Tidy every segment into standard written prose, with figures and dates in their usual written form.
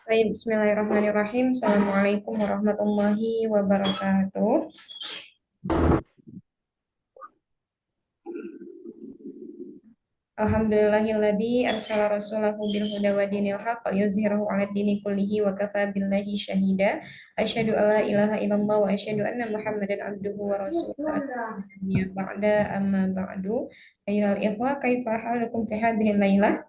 Baik, bismillahirrahmanirrahim. Assalamualaikum warahmatullahi wabarakatuh. Alhamdulillahilladzi arsala rasulahu bil huda wa dinil haqq liyuzhirahu 'ala dini kullihi wa kafa billahi syahida. Asyhadu an la ilaha illallah wa asyhadu anna Muhammadan abduhu wa rasuluhu. Ya ba'da amma ba'du. Ayyuhal ikhwah, kaifa halukum fi hadhihi lailah?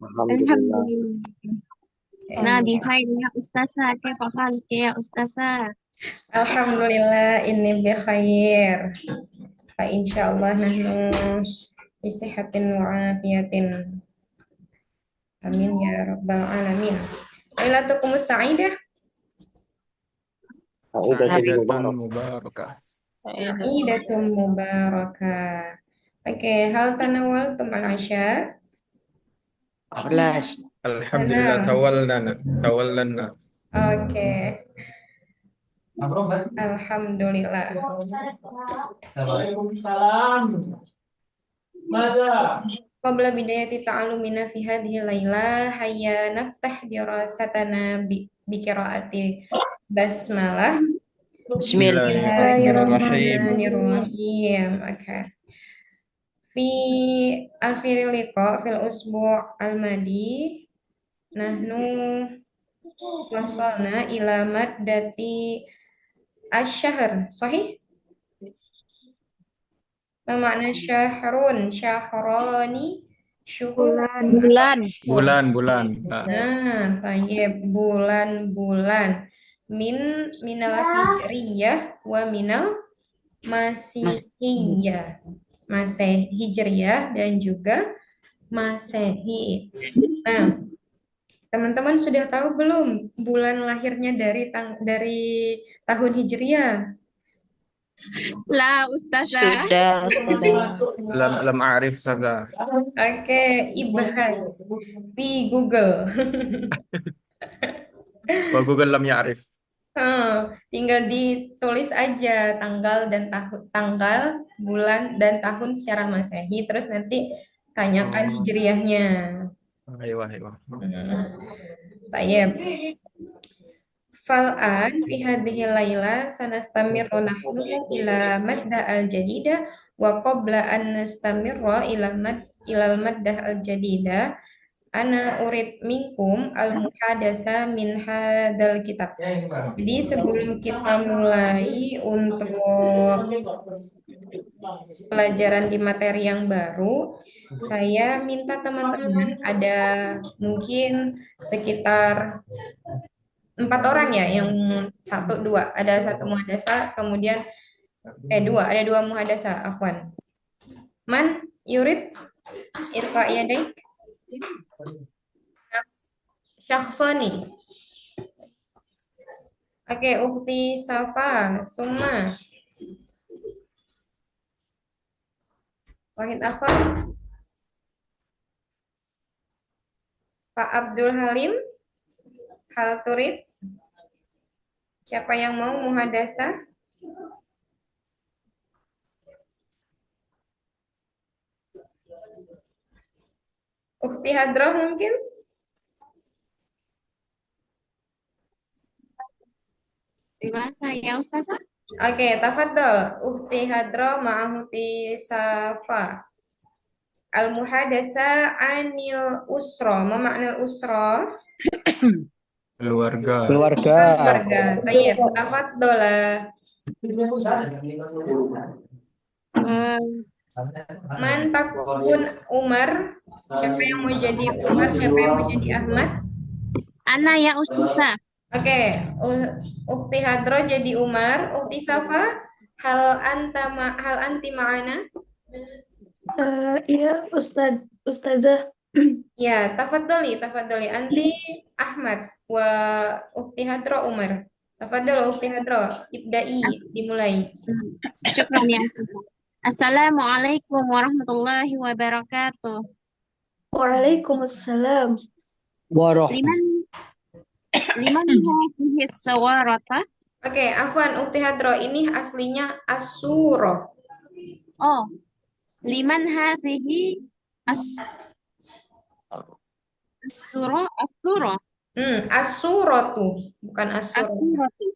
Alhamdulillah. Alhamdulillah. Nah, bikhair ya Ustazah. Kaifa haluk ya Ustazah? Alhamdulillah inni bi khair. Fa insyaallah nahnu bi sihatin wa afiyatin. Amin ya rabbal alamin. Lailatukum sa'idah. Sa'idatun Sa'idatun mubarakah. mubarakah. Sa'idatum mubarakah. Oke, hal tanawaltum al-asya? 11. Alhamdulillah Tanam. tawallana. Oke, alhamdulillah. Waalaikumsalam. Mada? Qabla bidayati ta'alumina fi hadhihi laila hayya naftah dirasatana bi qiraati basmalah. Bismillahirrahmanirrahim. Bismillahirrahmanirrahim. Oke. Fi akhir liqa fil usbu' al-madi nahnu wasalna ila maddati asy-syahr. Sahih? Ma makna syahrun? Syahrani syuhur. Bulan. Bulan. Nah, tayyib bulan-bulan minal hijriyah wa minal masihiyah. Hijriyah dan juga Masehi. Nah, teman-teman sudah tahu belum bulan lahirnya dari tahun Hijriah? La Ustazah. Lam a'rif sada. Oke, ibahas di Google. Wa Google lam ya'rif. Tinggal ditulis aja tanggal, bulan dan tahun secara Masehi, terus nanti tanyakan Hijriahnya. Ayo. Baik. Fal'an fi hadhihi laila sanastamirru nahnu ila madda al-jadida wa qabla an nastamirra ilal maddah al-jadida ana urid minkum al-muhadasa min hadal kitab. Jadi sebelum kita mulai untuk pelajaran di materi yang baru, saya minta teman-teman ada mungkin sekitar 4 orang ya, yang dua, ada satu muhadasa, kemudian ada dua muhadasa, afwan. Man, yurid, irfa yadaik, syakhsoni. Oke, Ukti Safa, Suma, Wahid Afan, Pak Abdul Halim, Hal Turid. Siapa yang mau muhadasa? Ukti Hadroh mungkin? Terima saya Ustazah. Oke, tafadhol. Ukti Hadroh ma'ahuti Safa. Al-muhadasa anil usra. Ma makna usra? Keluarga. Keluarga. Baik, tafadhola. Man takun Umar? Siapa yang mau jadi Umar? Siapa yang mau jadi Ahmad? Ana ya Ustazah. Oke, Ukti Hadro jadi Umar. Ukti Safa, hal anti ma'ana? Iya, Ustazah. Ya, tafadholi. Anti Ahmad wa Ukti Hadro Umar. Tafadhol Ukti Hadro, ibda'i, dimulai. Syukran ya Ustazah. Assalamualaikum warahmatullahi wabarakatuh. Waalaikumsalam. Liman hadhihi sawarata? Oke, afwan Ukti Hadro, ini aslinya Asuro. Oh, liman hadhihi Surah, as-surah, As-suratu, bukan as-surah. as-suratu.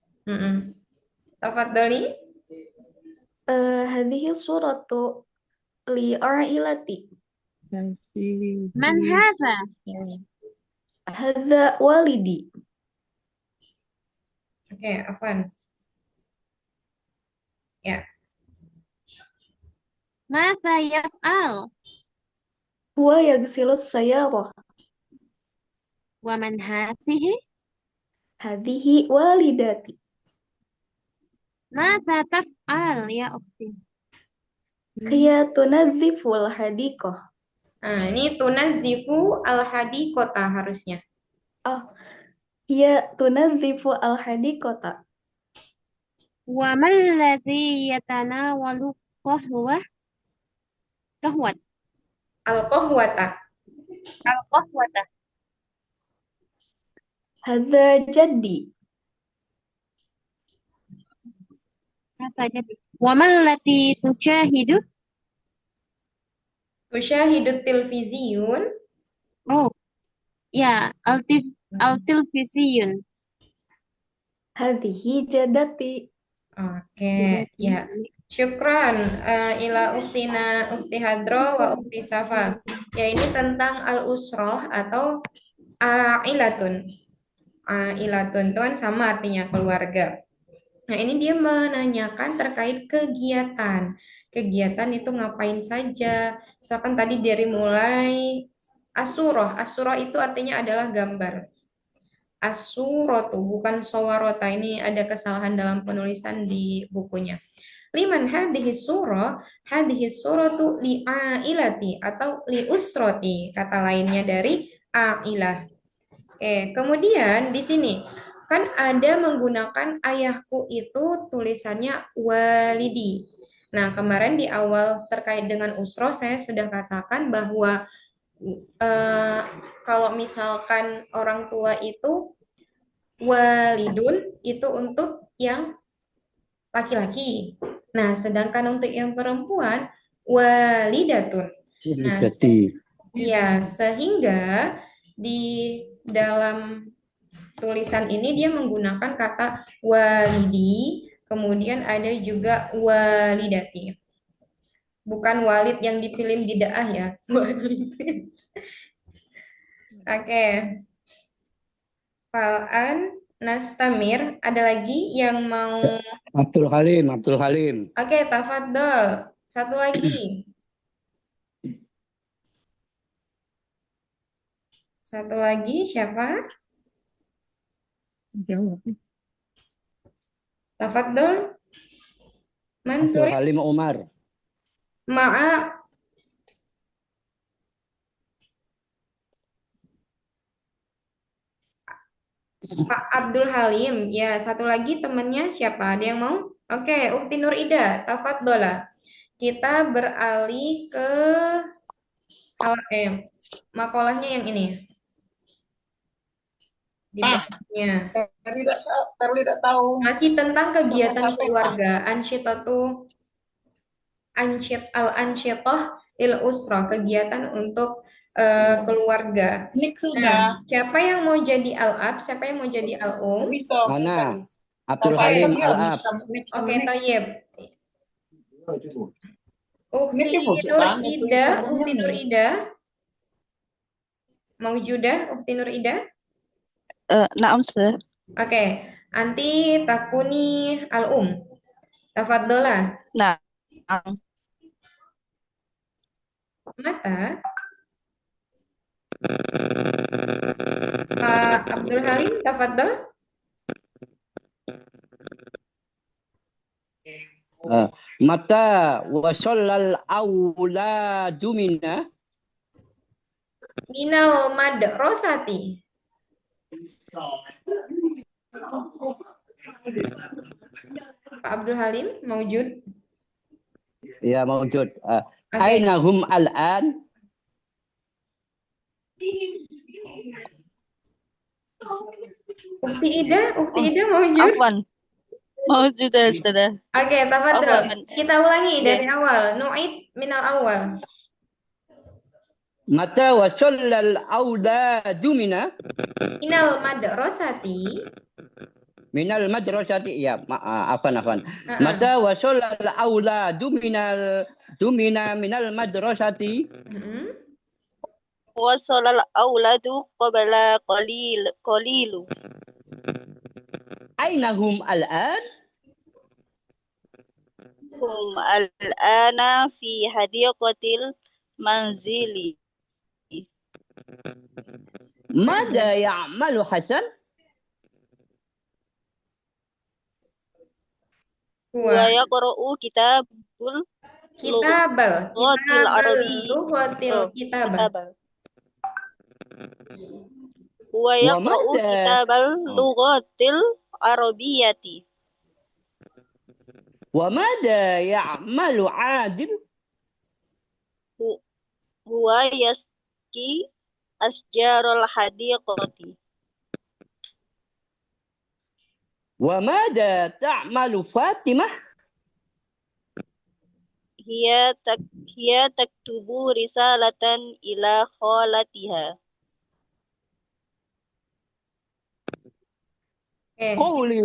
Tafadhali. Hadhihi suratu li ailati. Man hadha? Hadza walidi. Oke, Afan. Ya. Mata yaf'al? Huwa yagsilus sayyarah. Wa man hadhihi? Hadhihi walidati. Mata taf'al ya ukhti? Hiya tunazziful hadiqah. Nah, ini tunazzifu al-hadiqata harusnya. Oh, hiya tunazzifu al-hadiqata. Wa man ladzi yatanawalu qahwah? Qahwat. Al-qahwata. Al-qahwata. Hadza jaddi. Kata jadi. Wa man lati tusyahidu? Tusyahidut tilviziyun. Oh, ya, al-tilvisiyun. Hadhihi jadati. Oke, ya. Syukran ila uktina ukti hadro wa ukti safa. Ya, ini tentang al-usroh atau ailatun. Ailatun itu kan sama artinya keluarga. Nah, ini dia menanyakan terkait kegiatan. Kegiatan itu ngapain saja? Misalkan tadi dari mulai asurah. Asurah itu artinya adalah gambar. Asuratu, bukan sawarota. Ini ada kesalahan dalam penulisan di bukunya. Liman hadhihi surah, hadhihi suratu li ailati atau li usroti, kata lainnya dari ailah. Kemudian di sini kan ada menggunakan ayahku itu tulisannya walidi. Nah, kemarin di awal terkait dengan usroh saya sudah katakan bahwa kalau misalkan orang tua itu walidun itu untuk yang laki-laki. Nah, sedangkan untuk yang perempuan walidatun. Nah, ya, sehingga di dalam tulisan ini dia menggunakan kata walidi, kemudian ada juga walidati. Bukan walid yang di film Didaah ya. Oke. Fal'an nastamir, ada lagi yang mau? Abdul Halim. Oke, tafadhol. Satu lagi. Satu lagi siapa? Tafadhol. Abdul Mansur. Halim Umar. Maaf. Pak Abdul Halim. Ya, satu lagi temannya siapa? Ada yang mau? Oke, Ukti Nur Ida. Tafadhola. Kita beralih ke makolahnya yang ini. Di bawahnya. Tidak tahu. Masih tentang kegiatan keluarga. Al-ansyitoh lil usrah, kegiatan untuk keluarga. Nah, siapa yang mau jadi al-ab? Siapa yang mau jadi al-um? Mana? Abdul Halim Al-Ab. Oke, Thayyib. Ukti Nur Ida. Maujudah, Ukti Nur Ida? Naam, Ustazah. Oke, anti takuni al-um. Tafaddola. Nah. Mata. Pak Abdul Halim, tafaddol. Mata wasallal auladu Minal madrasati. Pak Abdul Halim, maujud? Ya, maujud. Aina hum al-an? Ukti Ida maujud? Afwan. Maujud, Ustazah. Oke, tafadhol. Kita ulangi dari awal. Nu'id minal awal. Mata wasallal auladu Minal madrasati. minal madrasati ya afan. Ah, Mata wasallal auladu minal madrasati mm-mm. وصل الأولاد قبل قليل ainahum al'an هم الآن في حديقة المنزل mada ya'malu Hasan هو Huwa يقرأ كتاب kitabal. اللغة Kitabal العربية lughatil kitabah. كتابة هو wa يقرأ mada كتاب اللغة العربية wa mada ya'malu Adil هو يسقي أشجار الحديقة wa mada ta'malu Fatimah هي تكتب رسالة إلى خالتها Oke. quli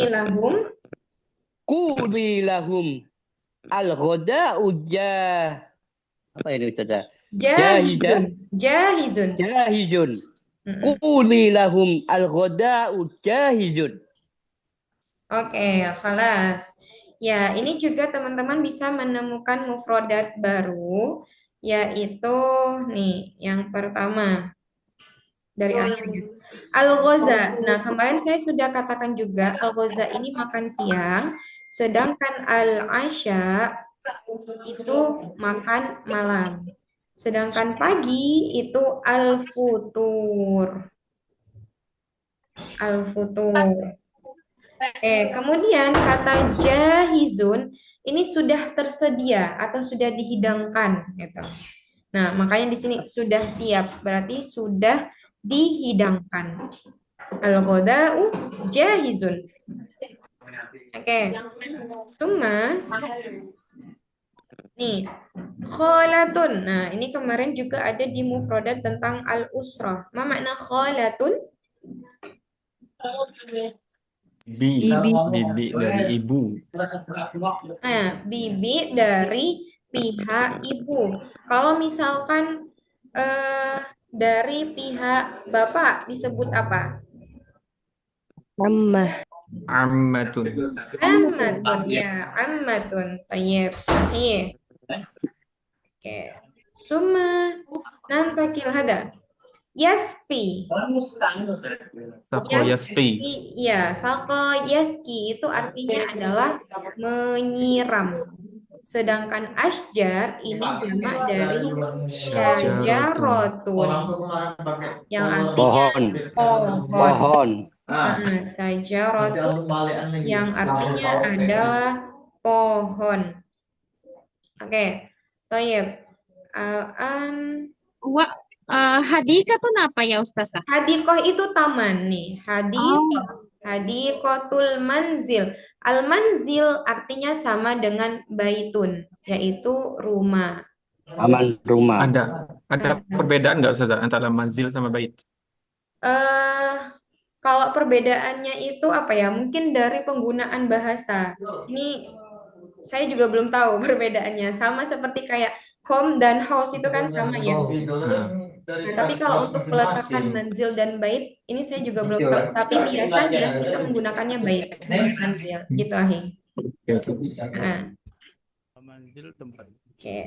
lahum Quli lahum al-ghada'u apa ini Ustazah? jahizun. Jahizun. Jahizun. Mm-mm. Quli lahum al-ghada'u jahizun. Oke, kelas. Ya, ini juga teman-teman bisa menemukan mufrodat baru, yaitu nih, yang pertama dari akhirnya. Al-ghoza. Nah, kemarin saya sudah katakan juga, al-ghoza ini makan siang, sedangkan al-asya itu makan malam. Sedangkan pagi itu al-futur. Al-futur. Kemudian kata jahizun ini sudah tersedia atau sudah dihidangkan gitu. Nah, makanya di sini sudah siap, berarti sudah dihidangkan. Al-ghada'u jahizun. Oke. Cuma nih, kholatun. Nah, ini kemarin juga ada di mufradat tentang al-usrah. Ma makna kholatun? Bibi dari ibu. Nah, bibi dari pihak ibu. Kalau misalkan dari pihak bapak disebut apa? Ammatun. Ammatun ya, ammatun. Tayyib, sahih. Oke. Summa nantakil hada. Yasfi. Sako yasqi. Ya, sako yaski itu artinya adalah menyiram. Sedangkan asjar ini jamak dari syajaratun yang artinya Pohon. pohon. Pohon. Syajaratun yang artinya adalah pohon. Oke, Toyib. Al-an Hadikatun apa ya Ustazah? Hadikoh itu taman nih. Hadikoh. Hadikotul manzil. Al-manzil artinya sama dengan baitun, yaitu rumah. Taman rumah. Ada perbedaan nggak Ustazah antara manzil sama bait? eh Kalau perbedaannya itu apa ya? Mungkin dari penggunaan bahasa. Ini saya juga belum tahu perbedaannya. Sama seperti kayak home dan house itu kan sama ya. Nah, tapi kalau untuk peletakan manzil dan bait, ini saya juga belum tahu. Tapi biasanya kita menggunakannya bait, manzil, gitu ahi. Nah, Manzil tempat. oke.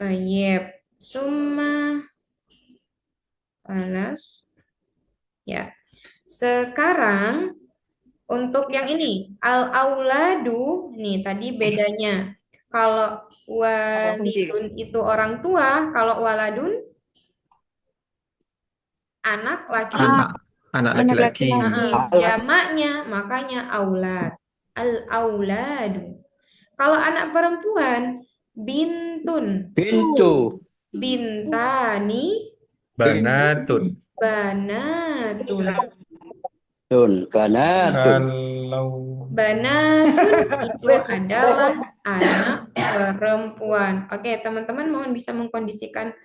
Baik. Summa panas. Ya. Sekarang untuk yang ini al-auladu nih tadi bedanya. Kalau walidun itu orang tua, kalau waladun anak laki. Anak laki-laki. Jamaknya makanya aulad. Al-auladu. Kalau anak perempuan bintun. Pintu. Bintani Banatun. banatun. Banatun. Kalau Banatun itu adalah anak perempuan. Oke, teman-teman mohon bisa mengkondisikan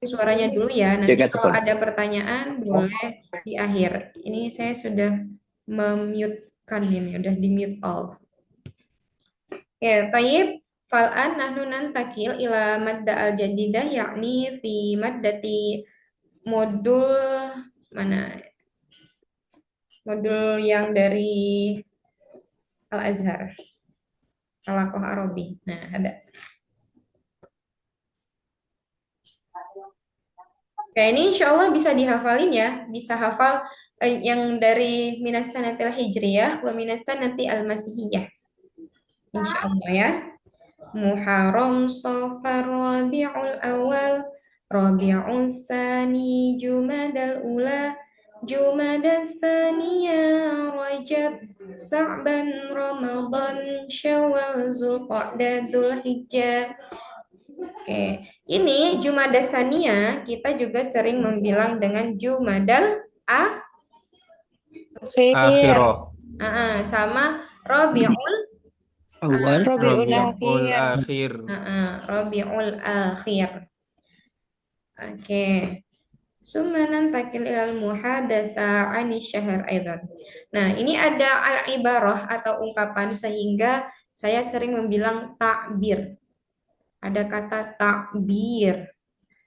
suaranya dulu ya. Nanti Jaga kalau telepon. ada pertanyaan boleh di akhir. Ini saya sudah memute-kan ini, udah di mute all. Oke, tayyib. Fal'an nahnu nantakil ila madda al-jadidah yakni fi maddati modul mana? Modul yang dari Al-Azhar. Talakoh Arabi. Nah, ada. Oke, ini insya Allah bisa dihafalin ya. Bisa hafal yang dari Minas Sanatil Hijriyah wa Minas Sanati Al-Masihiyah. Insya Allah ya. Muharram, Safar, Rabiul Awal, Rabiul Tsani, Jumadal Ula, Jumadal Tsaniyah, Rajab, Sa'ban, Ramadan, Syawal, Zulqa'dah, Dzulhijjah. Oke, ini Jumadas Tsaniyah kita juga sering membilang dengan Jumadal akhirah. sama Rabiul Awal. Rabiul akhir. Rabiul Akhir. Oke. Sumanan takil ilal muhadatsa 'ani syahr aidan. Nah, ini ada al-ibarah atau ungkapan sehingga saya sering membilang takbir. Ada kata takbir.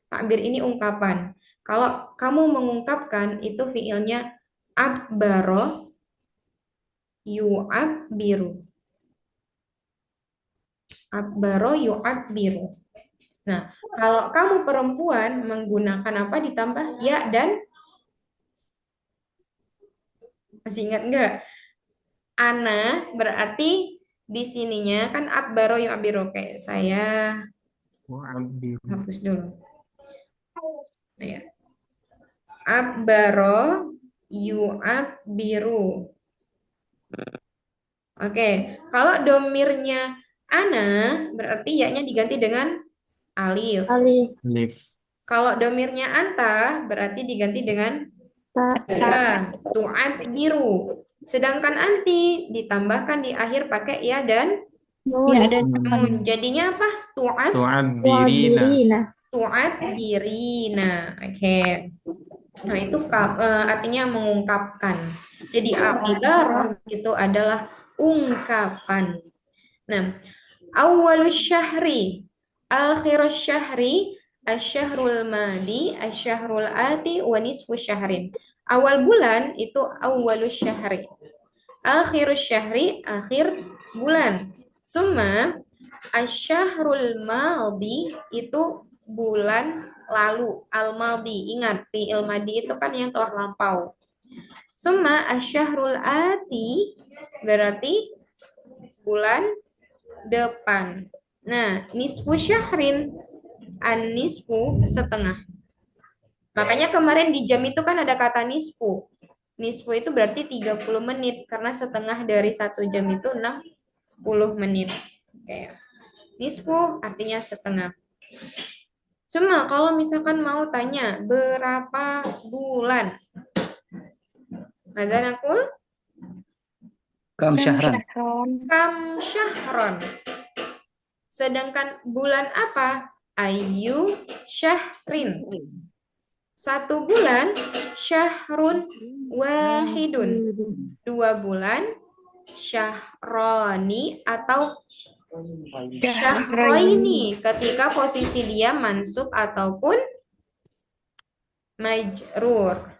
Takbir ini ungkapan. Kalau kamu mengungkapkan itu fiilnya abbaro yu'abbiru. Abbaro yu'abbiru. Nah, kalau kamu perempuan menggunakan apa ditambah ya dan masih ingat enggak? Ana berarti di sininya kan abbaro yu'abbiru kayak saya Wa'abbiru. hapus dulu. Nah, ya. Abbaro yu'abbiru. Oke, kalau domirnya ana berarti ya-nya diganti dengan alif. Alif. Kalau domirnya anta berarti diganti dengan ta, tu'abbiru. Sedangkan anti ditambahkan di akhir pakai ya dan nun. Jadinya apa? Tu'abbirina. Tu'abbirina. Oke. Nah, itu artinya mengungkapkan. Jadi al-ibarah itu adalah ungkapan. Nah, awwalus syahri, akhirus syahri, asyahrul madi, asyahrul ati, wa nisfu syahrin. Awal bulan itu awwalus syahri. Akhirus syahri, akhir bulan. Summa asyahrul madi itu bulan lalu. Al-madi, ingat fi'il madi itu kan yang telah lampau. Summa asyahrul ati berarti bulan depan. Nah, nisfu syahrin, an-nisfu setengah. Makanya kemarin di jam itu kan ada kata nisfu. Nisfu itu berarti 30 menit karena setengah dari 1 jam itu 60 menit. Oke. Nisfu artinya setengah. Cuma kalau misalkan mau tanya berapa bulan? Mada nakul? Kam syahran. Kam syahron. Sedangkan bulan apa? Ayu syahrin. 1 bulan syahrun wahidun. 2 bulan syahroni atau syahroini ketika posisi dia mansub ataupun majrur.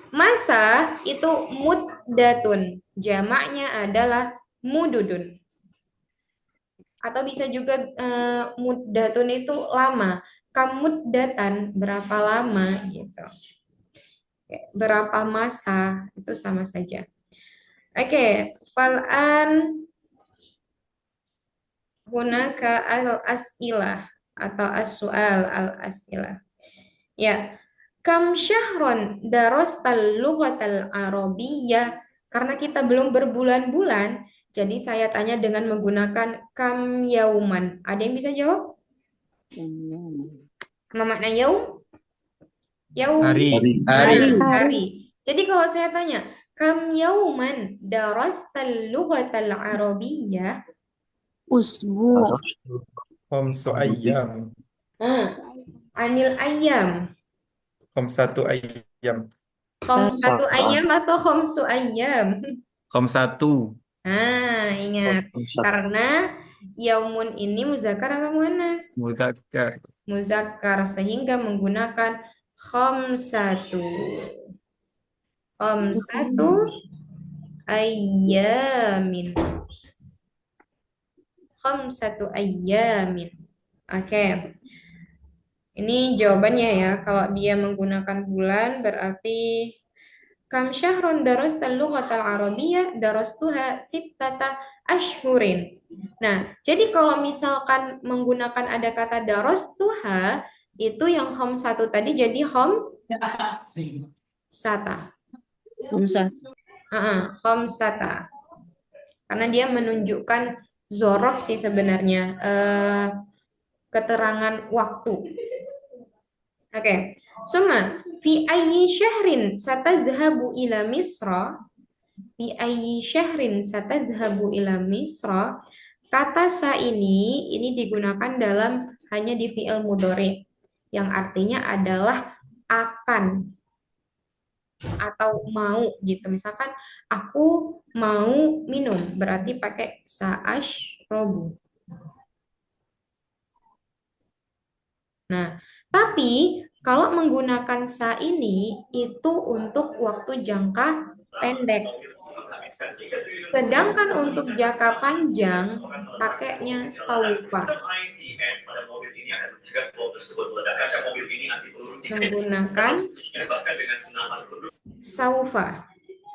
Masa itu muddatun, jamaknya adalah mududun. Atau bisa juga muddatun itu lama. Kamuddatan berapa lama gitu. Berapa masa itu sama saja. Oke, fal'an hunaka al-as'ilah atau as-su'al al-as'ilah. Ya, kam syahron darastal lughatal arabiyyah. Karena kita belum berbulan-bulan, jadi saya tanya dengan menggunakan kam yauman. Ada yang bisa jawab? Apa makna yaum? Yaum. Hari. Hari. Jadi kalau saya tanya, kam yauman darastal lughatal arabiyyah? Usbu. Khamsu ayyam. Anil ayam. Khamsatu ayyam. Khamsatu ayam atau khamsu ayam? Khamsatu. Ingat. Karena yaumun ini muzakkar apa muannas? Mudzakkar. Muzakkar, sehingga menggunakan khamsatu. Khamsatu ayyamin. Khamsatu ayyamin. Oke. Ini jawabannya ya. Kalau dia menggunakan bulan berarti kam syahrun darastal lughatal arabiyyah darastuha sittata ashhurin. Nah, jadi kalau misalkan menggunakan ada kata darastuha, itu yang satu tadi jadi sata. Sata. Karena dia menunjukkan zorof sih sebenarnya, keterangan waktu. Oke. Suma fi ayyi syahrin satazhabu ila Misra? Fi ayyi syahrin satazhabu ila Misra? Kata sa ini digunakan dalam hanya di fi'il mudhari yang artinya adalah akan atau mau gitu. Misalkan aku mau minum berarti pakai sa'ashrobu. Nah, tapi kalau menggunakan sa ini itu untuk waktu jangka pendek. Sedangkan untuk jangka panjang pakainya saufa. Menggunakan saufa.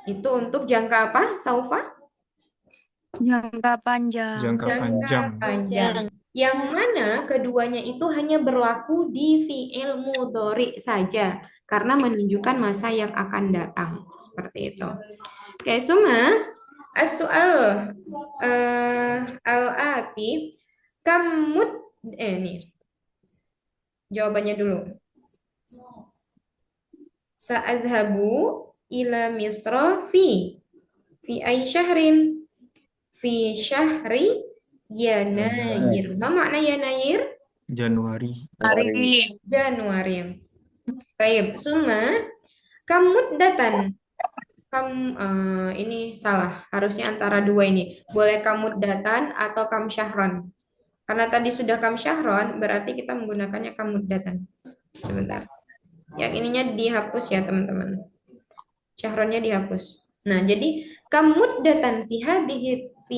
Itu untuk jangka apa? Saufa? Jangka panjang. Jangka panjang. Panjang. Yang mana keduanya itu hanya berlaku di fi'il mudhari saja karena menunjukkan masa yang akan datang. Seperti itu. Oke, Suma, as-su'al al-ati kamut nih. Jawabannya dulu. Sa'azhabu ila Misra fi ay syahrin? Fi syahri Yanayir. Apa makna Yanayir? Januari. Januari. Baik, Suma kamut datan. Ini salah. Harusnya antara dua ini. Boleh kamut datan atau kam syahron. Karena tadi sudah kam syahron, berarti kita menggunakannya kamut datan. Sebentar. Yang ininya dihapus ya, teman-teman. Syahronnya dihapus. Nah, jadi kamut datan fi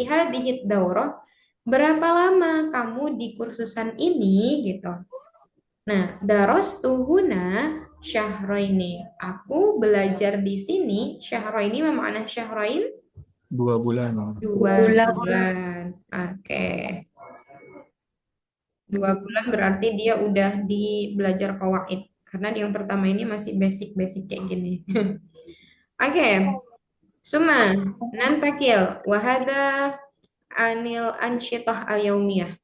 hadhihi daurah. Berapa lama kamu di kursusan ini gitu. Nah, darastuhuna syahraini. Aku belajar di sini. Syahraini apa makna syahrain? 2 bulan. 2 bulan. Oke. 2 bulan berarti dia udah belajar qawaid. Karena yang pertama ini masih basic-basic kayak gini. Oke. Suma nantakil wahada anil ansyitah al-yaumiyah.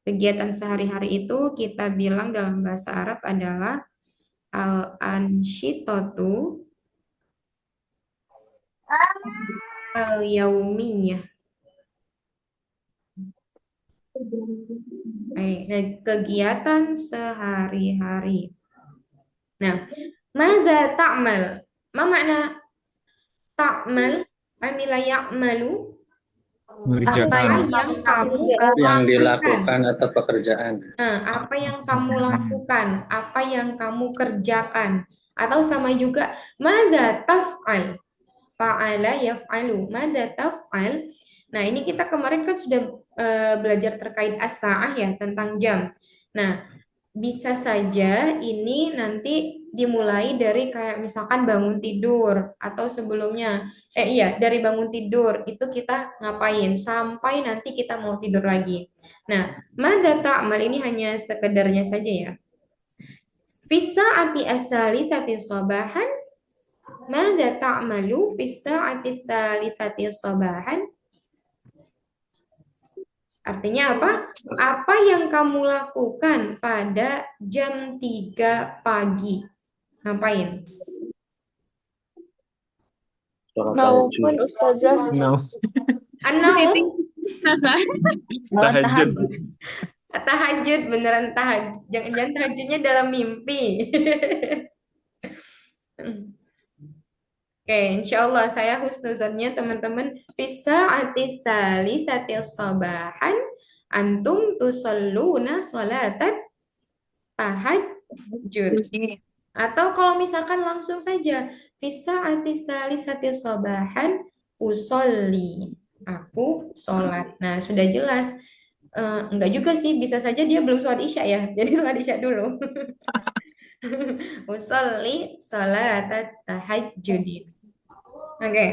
Kegiatan sehari-hari itu kita bilang dalam bahasa Arab adalah al-ansyitatu al-yaumiyah. Kegiatan sehari-hari. Nah, maza ta'mal? Ma makna ta'mal? Amila ya'malu? Mengerjakan. Yang dilakukan atau pekerjaan. Apa yang kamu lakukan, apa yang kamu kerjakan, atau sama juga madza taf'al, fa'ala yaf'alu, madza taf'al. Nah, ini kita kemarin kan sudah belajar terkait as-sa'ah ya, tentang jam. Nah, bisa saja ini nanti dimulai dari kayak misalkan bangun tidur atau sebelumnya dari bangun tidur itu kita ngapain sampai nanti kita mau tidur lagi. Nah, madza ta'mal ini hanya sekedarnya saja ya. Fi sa'ati as-salisati sabahan, madza ta'malu fi sa'ati as-salisati sabahan? Artinya apa? Apa yang kamu lakukan pada jam 3 pagi? Ngapain? Maupun Ustazah. No. An-naum, Ustazah. Tahajud. tahajud, beneran tahajud. Jangan-jangan tahajudnya dalam mimpi. Oke, insya Allah saya husnuzonnya teman-teman. Fisa'ati salisatil sabahan antum tusalluna sholatat tahajud. Atau kalau misalkan langsung saja fisa'ati salisatil sabahan usolli. Aku sholat. Nah, sudah jelas. Enggak juga sih, bisa saja dia belum sholat isya ya. Jadi sholat isya dulu. Usolli sholatat tahajud. Oke.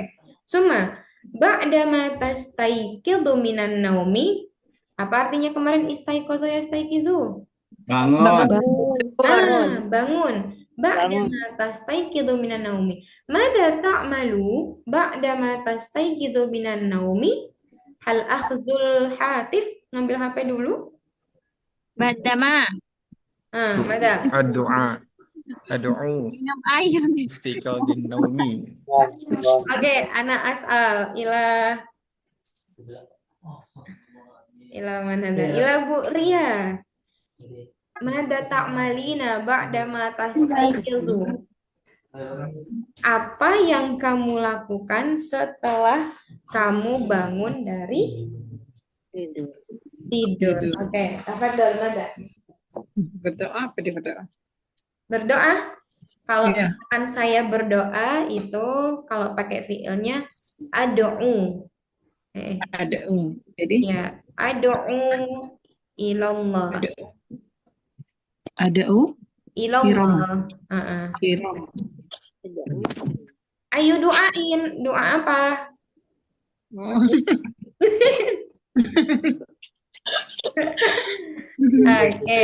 Suma ba'da ma tastaiqidu minan naumi. Apa artinya kemarin istaiqaza yastaiqizu? Bangun. Bangun. Ba'da ma tastaiqidu minan naumi. Mada ta'malu ba'da ma tastaiqidu minan naumi? Hal akhdul hatif, ngambil HP dulu. Badama. Mada. Ad-du'a. Ad'u. Minum air. Istiqadin naumi. Oke, ana as'al ila mana dah? Ila Bu Ria. Mada ta'malina ba'da ma tastaiqizu? Apa yang kamu lakukan setelah kamu bangun dari tidur? Oke, tafadhol Mada. Berdoa apa dia berdoa? Berdoa. Kalau Iya. misalkan saya berdoa itu kalau pakai fiilnya ad'u. Ada Jadi Ya, ad'u ilallah. ada Ilallah. Kiram. Ayo doain. Doa apa? Oke.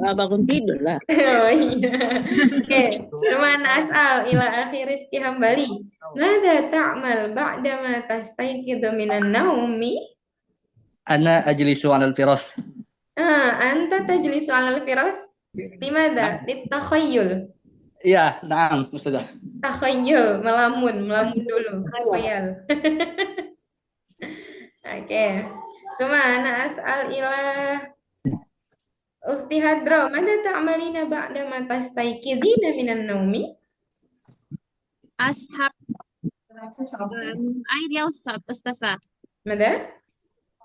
Bangun tidur lah. Oh iya. Oke. Cuman asal ila akhiris hambali. Mada ta'mal ba'da ma tastaiqidu minan naumi? Ana ajlisu 'alal firas. Anta tajlisu 'alal firas? Limada? Litakhayyul. Iya, na'am, Ustazah. Takhayyul, melamun dulu. Khayal. Oke. Cuma ana as'al ila Ukhti Hadra, mada ta'malina ba'da ma tastaiqidina minan naumi? Ashab. Air ya Ustazah. Mada?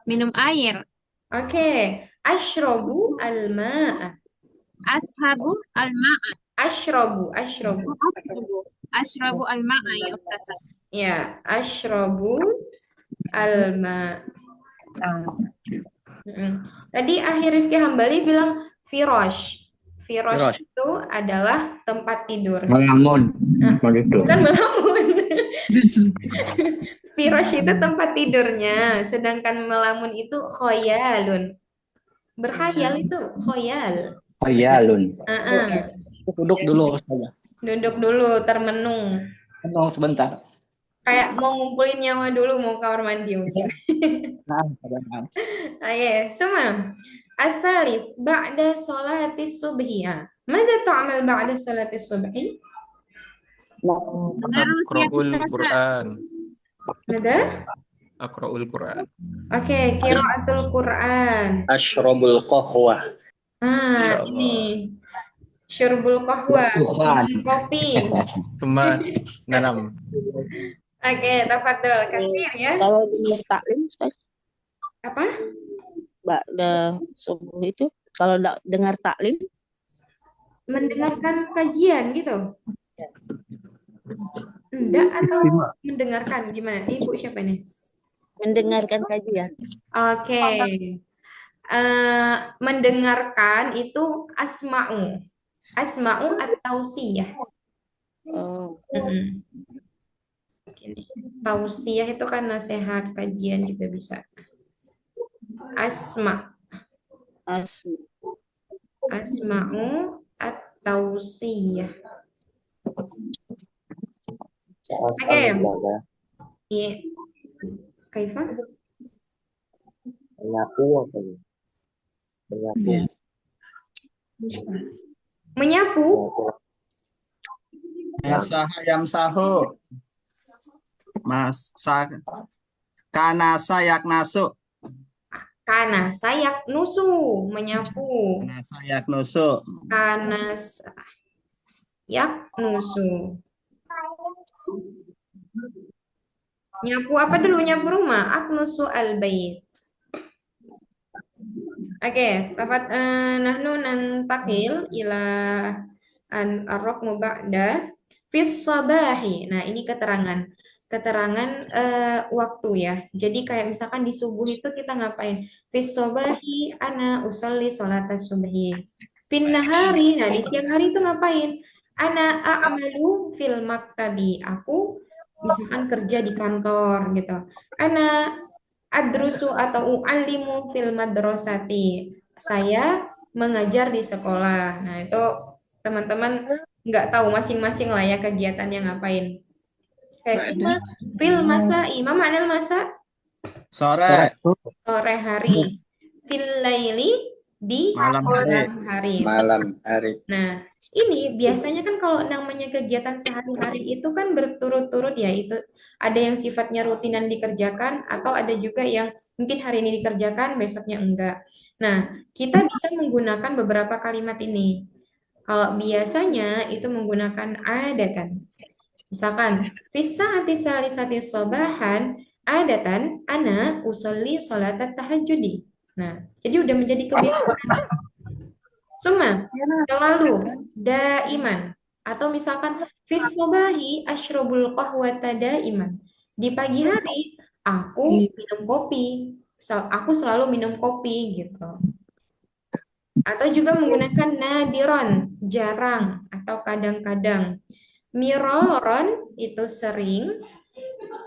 Minum air. Oke. Ashrabu al-ma'a. Ashabu al-ma'a. Ashrabu. Ashrabu al-ma'a ya Ustazah. Ya, ashrabu al-ma'. Tadi akhir Rifki Hambali bilang firash. Firash Firash. itu adalah tempat tidur. Melamun. Begitu. Bukan melamun. Firash itu tempat tidurnya, sedangkan melamun itu khoyalun. Berkhayal itu khoyal. Khayalun. Duduk dulu, Ustazah. Duduk dulu, termenung. Tolong sebentar. Kayak mau ngumpulin nyawa dulu, mau kamar mandi mungkin. Na'am. Oke, semua. Asalis ba'da sholati subhiya. Mada ta'mal ba'da sholati subhi? Terus ya Aqra'ul Ustazah. Quran. Mada? Aqra'ul Quran. Oke, qiraatul Quran. Ashrabul qahwah. Insyaallah. Ini syurbul qahwa, Tuhan. kopi. Cuma nanam. Oke, tafadhol kasir ya. Kalau dengar taklim, Ustaz, Apa? ba'da subuh itu, kalau dengar taklim, Mendengarkan kajian gitu? Enggak atau mendengarkan gimana? Ibu siapa nih? mendengarkan kajian. Oke. Mendengarkan itu asma'u. Asma'u at-tausiyah. Oh, Tausiyah itu kan nasihat, kajian juga bisa. Asma'u at-tausiyah. Oke. Iya. Kaifa? Menyapu. Yamsahu. Mas kana sayak nasu. Kana sayak nusu, menyapu. Kana sayak nusu. Kana sayak nusu. Nyapu apa dulu? Nyapu rumah. Aknusu al-bait. Oke, nahnu nantakil ila ar-raqmu ba'da fis sabahi. Nah, ini keterangan waktu ya. Jadi kayak misalkan di subuh itu kita ngapain? Fis sabahi ana usolli sholatas subhi. Fin nahari, nah di siang hari itu ngapain? Ana a'malu fil maktabi. Aku misalkan kerja di kantor gitu. Ana adrusu atau u'allimu fil madrasati. Saya mengajar di sekolah. Nah, itu teman-teman nggak tahu masing-masing lah ya kegiatannya ngapain. Semua fil masai. Ma makna masa? Sore. Sore hari. Fil laili di Malam hari. hari. Malam hari. Nah, ini biasanya kan kalau namanya kegiatan sehari-hari itu kan berturut-turut ya, itu ada yang sifatnya rutinan dikerjakan atau ada juga yang mungkin hari ini dikerjakan, besoknya enggak. Nah, kita bisa menggunakan beberapa kalimat ini. Kalau biasanya itu menggunakan adatan. Misalkan, fisa'ati salisati sobahan adatan ana usolli sholatat tahajudi. Nah, jadi udah menjadi kebiasaan. Suma, selalu, daiman. Atau misalkan, fis sobahi asyrobul qahwata daiman. Di pagi hari, aku minum kopi. Aku selalu minum kopi, gitu. Atau juga menggunakan nadiron, jarang, atau kadang-kadang. Miroron, itu sering.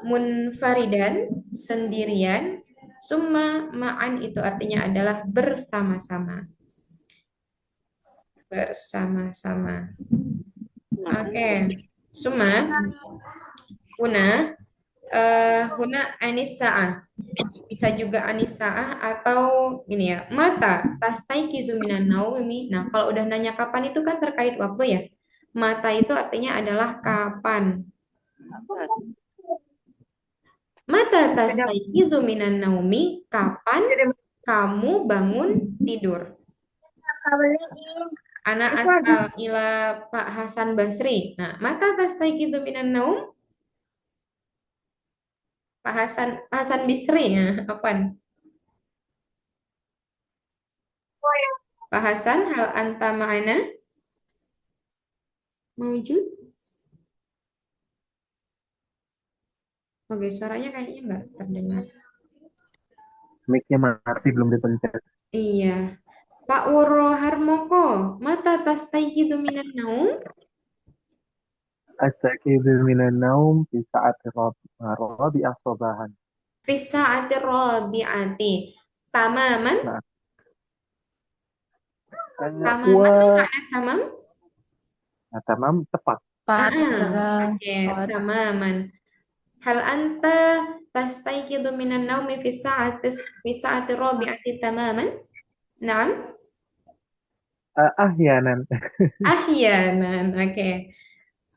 Munfaridan, sendirian. Summa ma'an, itu artinya adalah bersama-sama. Bersama-sama. Oke. Suma huna anisa'ah. Bisa juga anisa'ah atau ini ya, mata tastaiqizu minan naumi. Nah, kalau udah nanya kapan itu kan terkait waktu ya. Mata itu artinya adalah kapan. Mata tastaiqizu minan naumi, kapan kamu bangun tidur. Anak asal ila Pak Hasan Basri. Nah, mata tastaiqizu minan naum? Pak Hasan Bisri ya, apaan? Pak Hasan, hal anta ma'ana? Mawjud? Oke, suaranya kayaknya nggak terdengar. Mic-nya mati belum dipencet. Iya. Pak Woro Harmoko, mata tastaiqizu minan naum? Astaghfiru minan naum fi sa'ati rabi'ah sabahan. Fi sa'ati rabi'ati. Tamaman? Nah, Tamaman, makna tamam? nah, tamam tepat. Oke, tamaman. Hal anta tastaiqizu minan naumi fi sa'ati rabi'ati tamaman? Naam? Ahyanan. Ahyanan. Oke.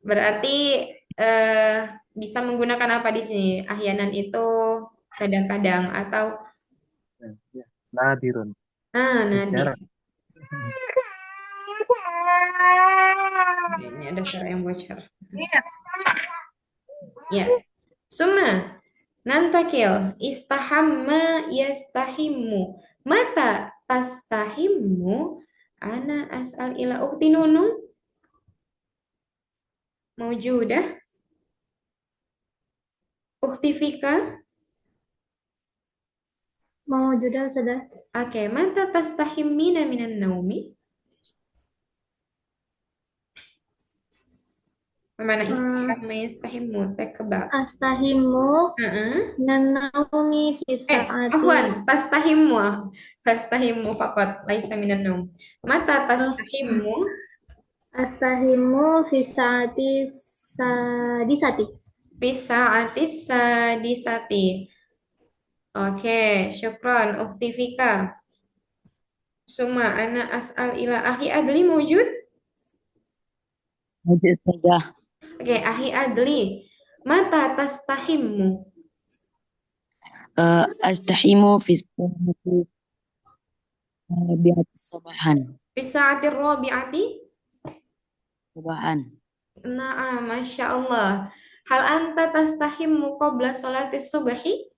Berarti bisa menggunakan apa di sini? Ahyanan itu kadang-kadang atau Nadirun. nadir. Jarang. Ini ada suara yang bocor. Ya. Summa nantakil istahamma yastahimmu. Mata tastahimmu ana as'al ila ukti nunu mawjudah ukti Fika. Mawjudah sudah. Oke, mata tastahimmina minan naumi. Mana istihamma yastahimmu tekebak. Astahimu nanaumi fi Afwan, sa'ati. Tastahimmu faqat laisa minan naum. Mata tastahimmu Astahimu fi sa'ati sadisati. bisa'atis sadisati. Oke, syukran Ukhti Fika. Suma ana as'al ila ahi adli mawjud? Wajib saja. Oke, ahi adli. Mata tastahimmu? Astahimu fi sa'ati rabi'ati sabahan. Bisaatir rabi'ati? Sabahan. Nah, Masya Allah. Hal anta tastahimmu qabla sholatis subhi?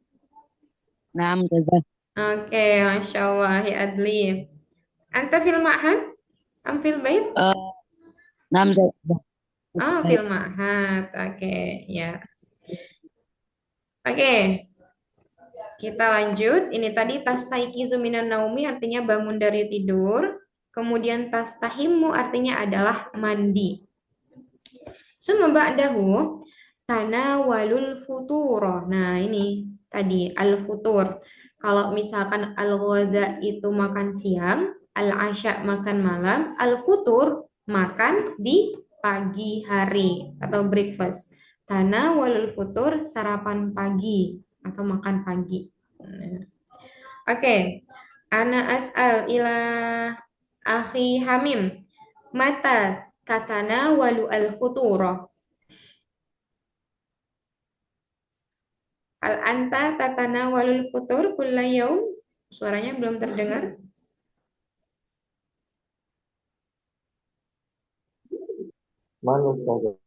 Naam jaza. Oke, Masya Allah, ya Adli. Anta fil ma'had? Am fil bait? Naam jaza. Ah, fil ma'had. Oke, ya. Oke, kita lanjut. Ini tadi tastaiqizu minan naumi artinya bangun dari tidur. Kemudian tastahimmu artinya adalah mandi. Summa ba'dahu tanawalul futuro. Nah, ini tadi al-futur. Kalau misalkan al-ghadha itu makan siang, al-asya makan malam, al-futur makan di pagi hari atau breakfast. Tanawalul futur sarapan pagi atau makan pagi. Nah, Oke. Ana as'al ila akhi Hamim. Mata tatanawalu al-futuro. Hal anta tatanawalul futur kulla yaum? Suaranya belum terdengar. Mana Ustazah?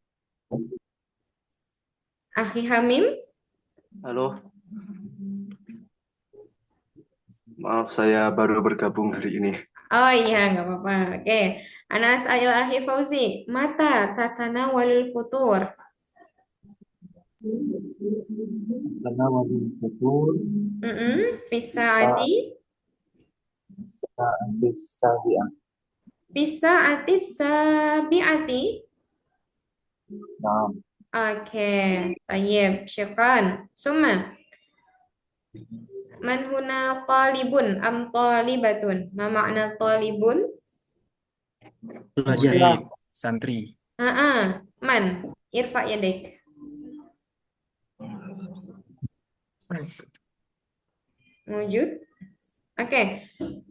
Akhi Hamim? Halo, maaf saya baru bergabung hari ini. Oh iya, nggak apa-apa. Oke. Anas ayil akhi Fauzi. Mata tatanawalul futur. Karena wajib syukur Fisaati. sabi'ah. Fisaati sabiati. Nah, Oke. Tayyib. Syukran. Summa. Man huna talibun am talibatun? Ma makna talibun? Belajar. Murid, santri. Man. Irfa yadik. Wujud. Oke.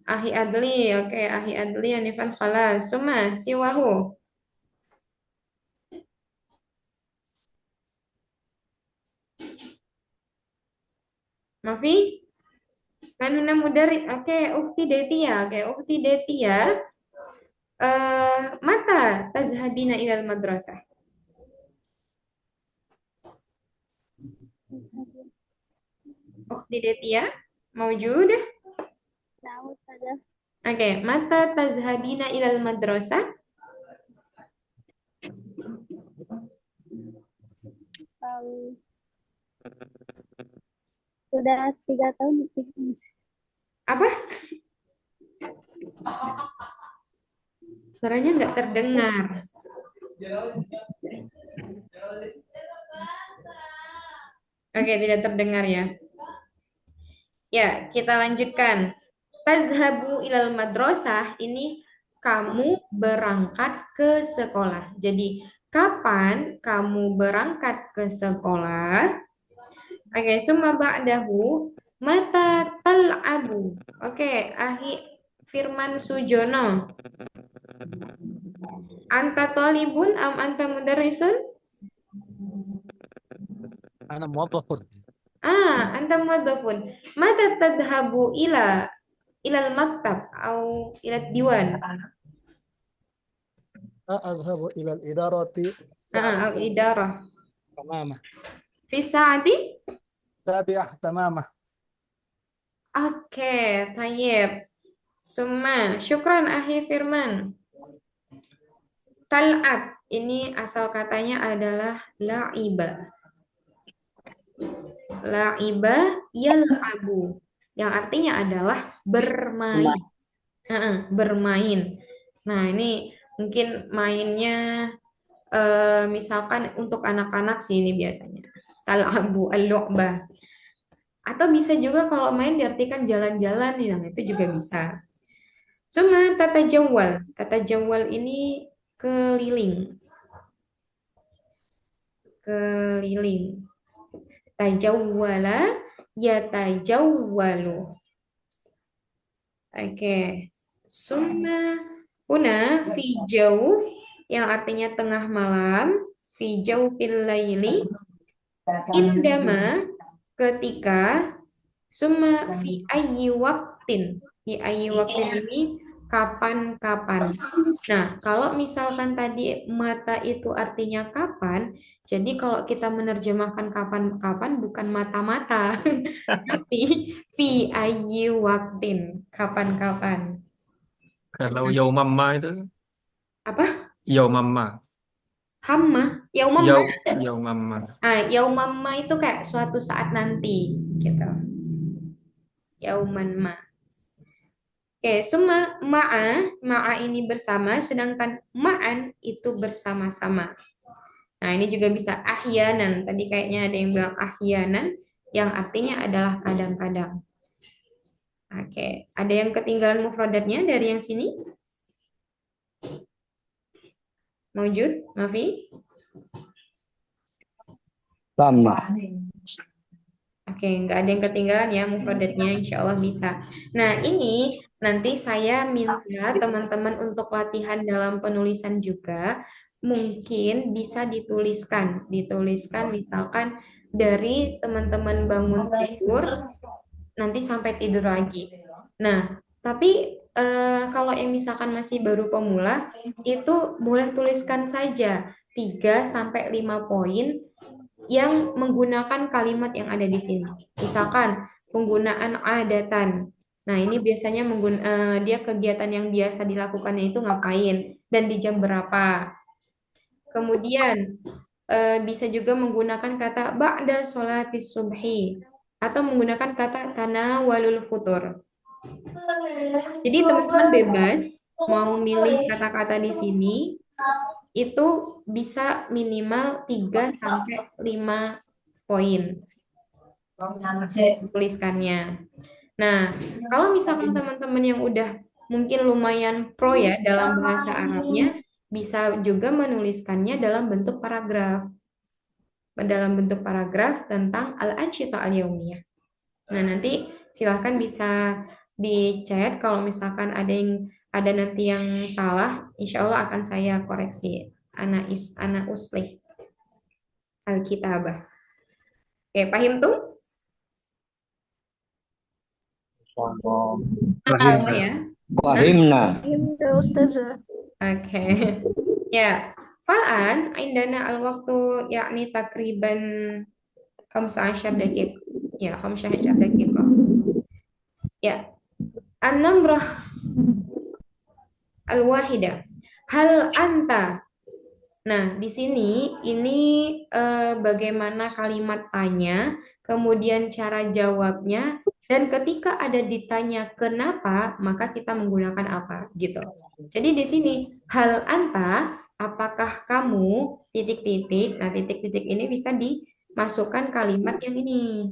Ahi adli. Oke. Ahi adli. Anifan khalas. Summa. Siwahu. Mafi? Manuna mudari. Oke. Ukti Detia. Oke. Ukti Detia. Mata tazhabina ilal madrasah. Ukti Detia. Mawjud. Oke. Mata tazhabina ilal madrasah. Sudah 3 tahun. Apa? Suaranya nggak terdengar. Oke, tidak terdengar ya. Ya, kita lanjutkan. Tazhabu ilal madrasah ini kamu berangkat ke sekolah. Jadi, kapan kamu berangkat ke sekolah? Oke, summa ba'dahu mata tal'abu. Oke, Ahi Firman Sujono. Anta talibun am anta mudarrisun? Ana muwaddafun. Anta muwaddafun. Mata tadhabu ilal maktab au ila diwan? Adhabu ila al-idarati Au idarah. tamamah. Fi sa'ati? Tabi'ah tamamah. Oke, tayyib. Summa, syukran Ahi Firman. Tal'ab, ini asal katanya adalah la'iba. La'iba yal'abu, yang artinya adalah bermain. Bermain. Nah, ini mungkin mainnya misalkan untuk anak-anak sih ini biasanya. Tal'abu al-lu'bah. Atau bisa juga kalau main diartikan jalan-jalan, nah itu juga bisa. Cuma tata jawal. Tata jawal ini keliling. Keliling. Tajawwala yatajawwalu. Oke. Summa huna fi jauh yang artinya tengah malam, fi jawfil laili Indama ketika summa fi ayyi waktin. Fi ayyi waktin ini kapan-kapan. Nah, kalau misalkan tadi mata itu artinya kapan, jadi kalau kita menerjemahkan kapan-kapan bukan mata-mata, tapi fi ayyi waktin, kapan-kapan. Kalau yaumamma itu Apa? yaumamma. Hamma, yaumamma. Yaumamma. Yaumamma itu kayak suatu saat nanti, gitu. Yauman ma. Oke, semua ma'a ini bersama, sedangkan ma'an itu bersama-sama. Nah, ini juga bisa ahyanan. Tadi kayaknya ada yang bilang ahyanan, yang artinya adalah kadang-kadang. Oke, ada yang ketinggalan mufradatnya dari yang sini? Maujud, Mafi? Sama. Oke, nggak ada yang ketinggalan ya mufradatnya, insya Allah bisa. Nah, ini nanti saya minta teman-teman untuk latihan dalam penulisan juga, mungkin bisa dituliskan misalkan dari teman-teman bangun tidur, nanti sampai tidur lagi. Nah, tapi kalau yang misalkan masih baru pemula, itu boleh tuliskan saja 3-5 poin yang menggunakan kalimat yang ada di sini. Misalkan penggunaan adatan. Nah, ini biasanya dia kegiatan yang biasa dilakukannya itu ngapain dan di jam berapa. Kemudian bisa juga menggunakan kata ba'da sholatis subhi atau menggunakan kata tanawalul futur. Jadi teman-teman bebas mau milih kata-kata di sini itu bisa minimal 3-5 poin tuliskannya. Nah, kalau misalkan teman-teman yang udah mungkin lumayan pro ya dalam bahasa Arabnya, bisa juga menuliskannya dalam bentuk paragraf. Dalam bentuk paragraf tentang al-ansyita al-yaumiyah. Nah, nanti silahkan bisa di chat kalau misalkan ada nanti yang salah, insya Allah akan saya koreksi. Ana uslih al-kitabah. Oke, paham tuh? Paham ya? Fahimna. Oke. Ya, Fa'an indana al-waktu yakni takriban 15 detik. Ya, 15 detik. Ya. An-namrah al-wahidah. Hal anta. Nah, di sini ini bagaimana kalimat tanya, kemudian cara jawabnya, dan ketika ada ditanya kenapa, maka kita menggunakan apa, gitu. Jadi di sini hal anta, apakah kamu titik-titik. Nah, titik-titik ini bisa dimasukkan kalimat yang ini.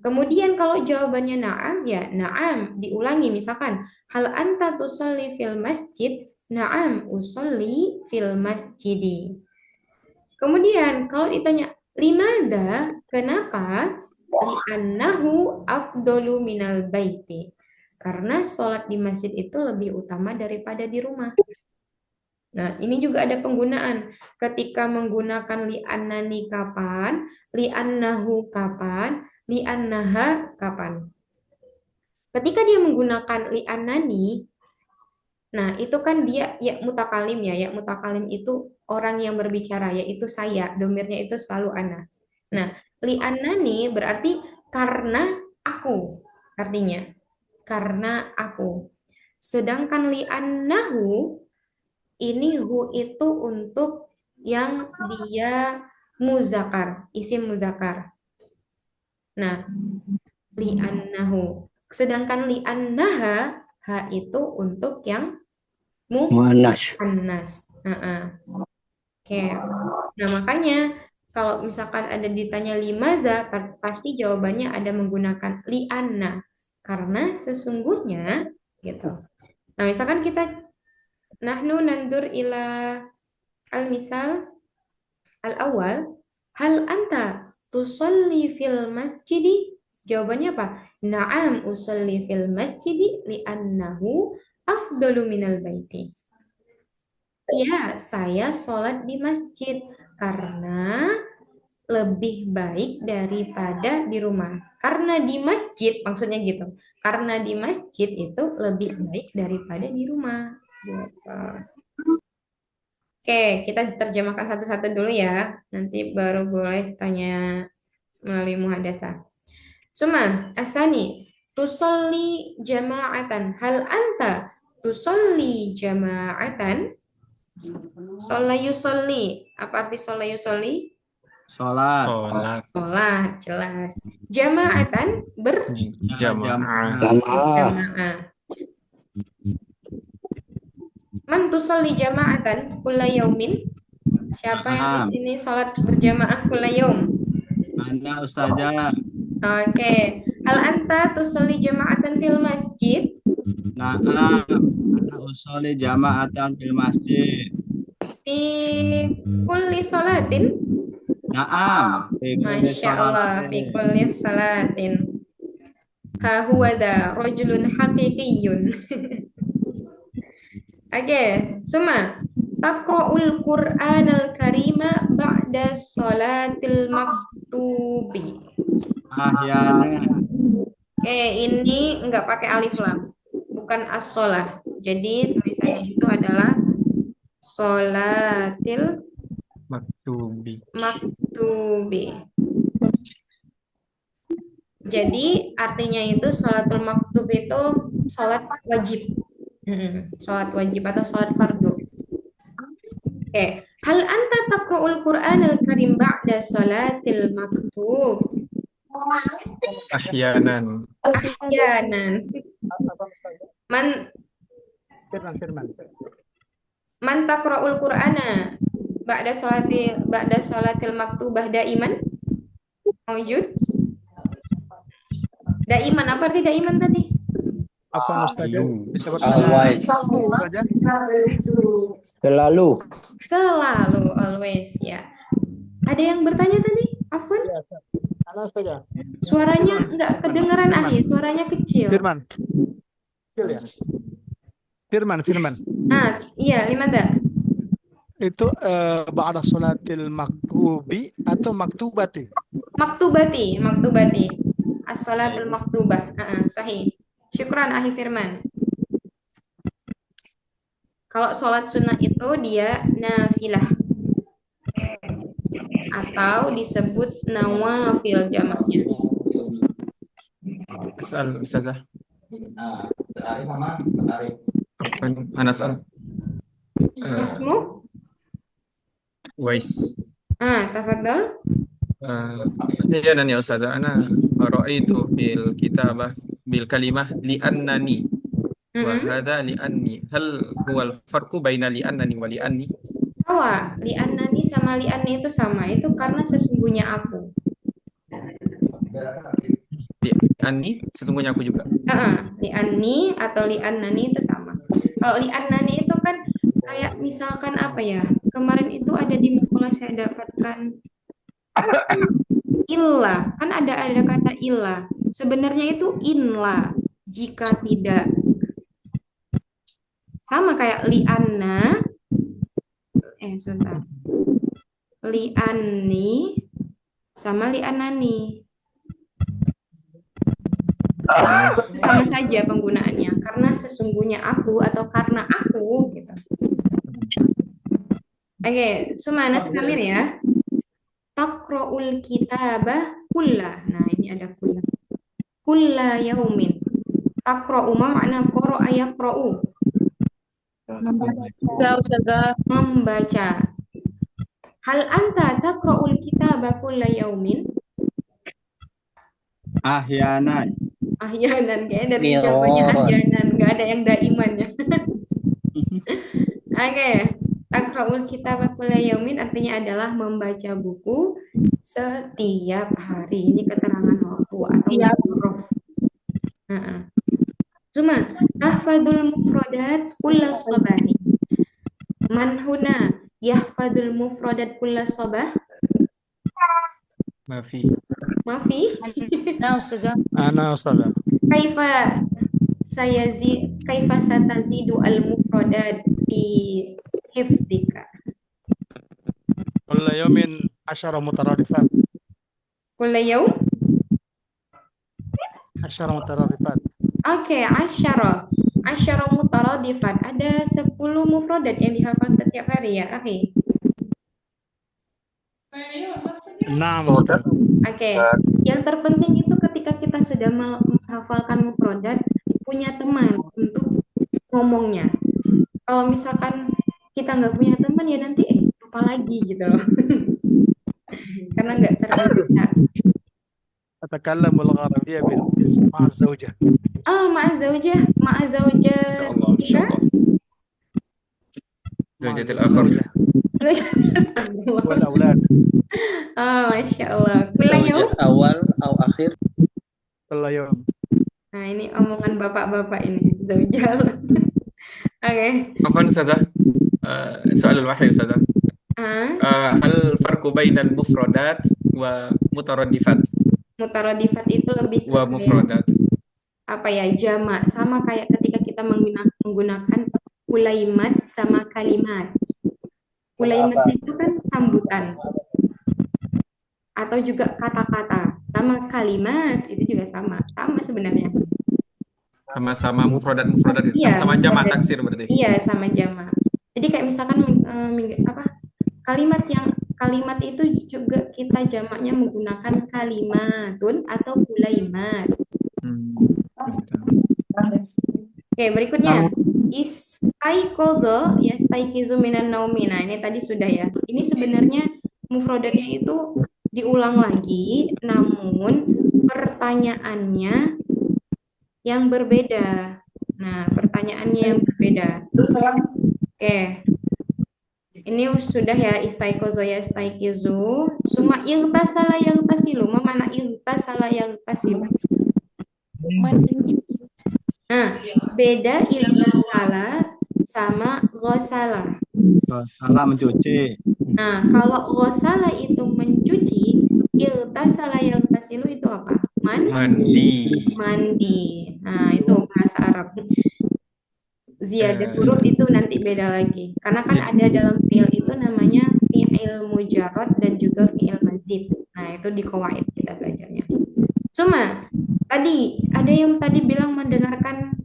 Kemudian kalau jawabannya na'am, ya na'am, diulangi misalkan hal anta tusalli fil masjid, na'am usalli fil masjidi. Kemudian kalau ditanya limada, kenapa? Li'annahu afdolu minal baiti. Karena sholat di masjid itu lebih utama daripada di rumah. Nah, ini juga ada penggunaan. Ketika menggunakan li'annani kapan, li'annahu kapan, li'annaha kapan. Ketika dia menggunakan li'annani, nah itu kan dia ya mutakalim ya. Ya mutakalim itu orang yang berbicara, yaitu saya. Domirnya itu selalu ana. Nah, li'annani berarti karena aku. Artinya, karena aku. Sedangkan li'annahu, ini hu itu untuk yang dia muzakar, isim muzakar. Nah, li'annahu. Sedangkan li'annaha, ha itu untuk yang muannas. Oke. Nah, makanya kalau misalkan ada ditanya limadza, pasti jawabannya ada menggunakan li'anna. Karena sesungguhnya gitu. Nah, misalkan kita nahnu nandur ila al-misal al-awal, hal anta tusalli fil masjidi? Jawabannya apa? Na'am usalli fil masjidi li'annahu afdalu minal baiti. Ya, saya sholat di masjid karena lebih baik daripada di rumah. Karena di masjid, maksudnya gitu. Karena di masjid itu lebih baik daripada di rumah. Gitu. Oke, kita terjemahkan satu-satu dulu ya. Nanti baru boleh tanya melalui muhadasah. Suma, asani, tusolli jama'atan. Hal anta tusolli jama'atan? Sholat yusolli. Apa arti sholat yusolli? Sholat. Sholat Sholat, jelas. Jama'atan jamaah. berjamaah. Man tusolli jama'atan kulla yaumin? Siapa yang di sini sholat berjamaah kulla yaum? Ana ustazah. Oke. Hal anta tusolli jama'atan fil masjid? Naam. Ana usolli jama'atan fil masjid. Fi kulli sholatin? Naam. Fi kulli Masya Allah, fi sholatin. kulli salatin. Ha huwa da rajulun haqiqiyyun. Oke, Suma. Taqra'ul Qur'anal Karima ba'da sholatil maktubi. Ahyana. Oke, ini enggak pakai alif lam. Bukan as-sholah. Jadi tulisannya itu adalah sholatil Maktubi. maktubi. Jadi artinya itu sholatul maktub itu sholat wajib. Sholat wajib atau sholat fardu. Oke. Hal anta taqra'ul Qur'anal Karim ba'da sholatil maktub? Ahyanan. Ahyanan. Man Man taqra'ul Qur'ana ba'da sholatil maktubah daiman? Mawjud? Daiman, apa arti daiman tadi? Apa Ustazah? Bisa Always. Selalu. Selalu, always ya. Ada yang bertanya tadi? Afwan? Halo Ustazah. Suaranya nggak kedengeran Ahi, suaranya kecil. Firman. Kecil ya? Firman. Ah, iya, Limanda. Itu ba'da sholatil maktubi atau maktubati? Maktubati. As-sholatul maktubah. Sahih. Syukran Ahi Firman. Kalau sholat sunnah itu dia nafilah atau disebut nawafil jamaknya. Asal Ustazah. Afwan, Anas al. Masmu? Wais. Tafadhol. Ahyanan ya Ustazah. Ana ra'aitu bil kitabah bil kalimah li'annani. Wa hadha li'anni. Hal huwa al-farqu baina li'annani wa li'anni? Sawa, li'annani sama li'anni itu sama. Itu karena sesungguhnya aku. Li'anni sesungguhnya aku juga. Li'anni atau li'annani itu sama. Kalau li'annani itu kan kayak misalkan apa ya? Kemarin itu ada di makalah saya dapatkan illa. Kan ada kata illa. Sebenarnya itu inla. Jika tidak. Sama kayak li'anna. Sebentar. Li'anni sama li'annani. Sama saja penggunaannya. Karena sesungguhnya aku atau karena aku gitu. Oke, Sumana Samir ya. Taqra'ul kitabah kulla. Nah, ini ada kulla. Kulla yaumin. Taqra'u makna qara'a yaqra'u. Membaca. Hal anta taqra'ul kitabah kulla yaumin? Ahyanan. Ahyanan, kayaknya dari jawabannya ahyanan, nggak ada yang daimannya. Oke. Taqra'ul kitabah kulla yaumin artinya adalah membaca buku setiap hari. Ini keterangan waktu atau huruf. Cuma tahfadzul mufradat kulla sabahi. Man huna yahfadzul mufradat kulla sabah? Mafi. Ana Ustazah. Kaifa satazidu al mufradat fi hifdika. كل يوم 10 مترادفات. Kulla yaum. 10 مترادفات. Oke, asyara mutaradifat. Ada 10 mufradat yang dihafal setiap hari ya, akhi. نعم أستاذ. Oke, yang terpenting itu ketika kita sudah menghafalkan mufradat, punya teman untuk ngomongnya. Kalau misalkan kita nggak punya teman ya nanti lupa lagi gitu loh. Karena nggak terbiasa. أتكلم العربية مع الزوجة. Oh, ma'azaujah Insya Allah, insya kita. Allah. Zaujatil akhir. والأولاد. Oh, Masya Allah. Kulla yaum. awal atau akhir. كل يوم. Nah, ini omongan bapak-bapak ini. Zaujal. Oke. عفوا أستاذة السؤال الواحد أستاذة هل الفرق بين المفردات ومترادفات Mutaradifat itu lebih ke ومفردات apa ya, jamak, sama kayak ketika kita menggunakan ulaimat sama kalimat. Ulaimat itu kan sambutan atau juga kata-kata, sama kalimat itu juga sama sebenarnya. sama-sama mufradat Iya, sama jamak mufradat. taksir berarti. Iya, sama jamak. Jadi kayak misalkan kalimat itu juga kita jamaknya menggunakan kalimatun atau ulaimat. Oke, berikutnya istaiqadha yastaiqizu minan naumi. Nah, ini tadi sudah ya. Ini sebenarnya mufradatnya itu diulang lagi, namun pertanyaannya yang berbeda. Nah, pertanyaannya yang berbeda. Oke. Ini sudah ya, istaiqadha yastaiqizu, summa ightasala yaghtasilu. Ma mana ightasala yaghtasilu? Nah, beda ightasala sama ghasala. Salah mencuci. Nah, kalau ghasala itu mencuci, ightasala yaghtasilu itu apa? Mandi. Nah, itu bahasa Arab. Ziyadah huruf itu nanti beda lagi. Karena kan ada dalam fi'il itu namanya fi'il mujarrad dan juga fi'il mazid. Nah, itu di qawaid kita belajarnya. Cuma tadi ada yang tadi bilang mendengarkan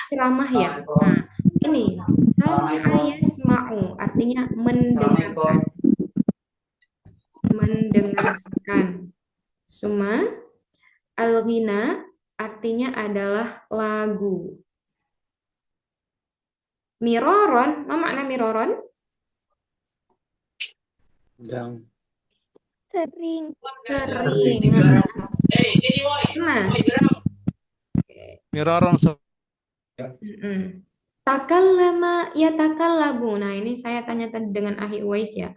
ceramah ya. Nah, ini sama yasma'u artinya mendengarkan. Mendengarkan. Suma al-ghina artinya adalah lagu. Miroron, apa makna miroron? Sering. Nah, Miraran. takallama yatakallamu. Nah, ini saya tanya tadi dengan Ahi Uwais ya.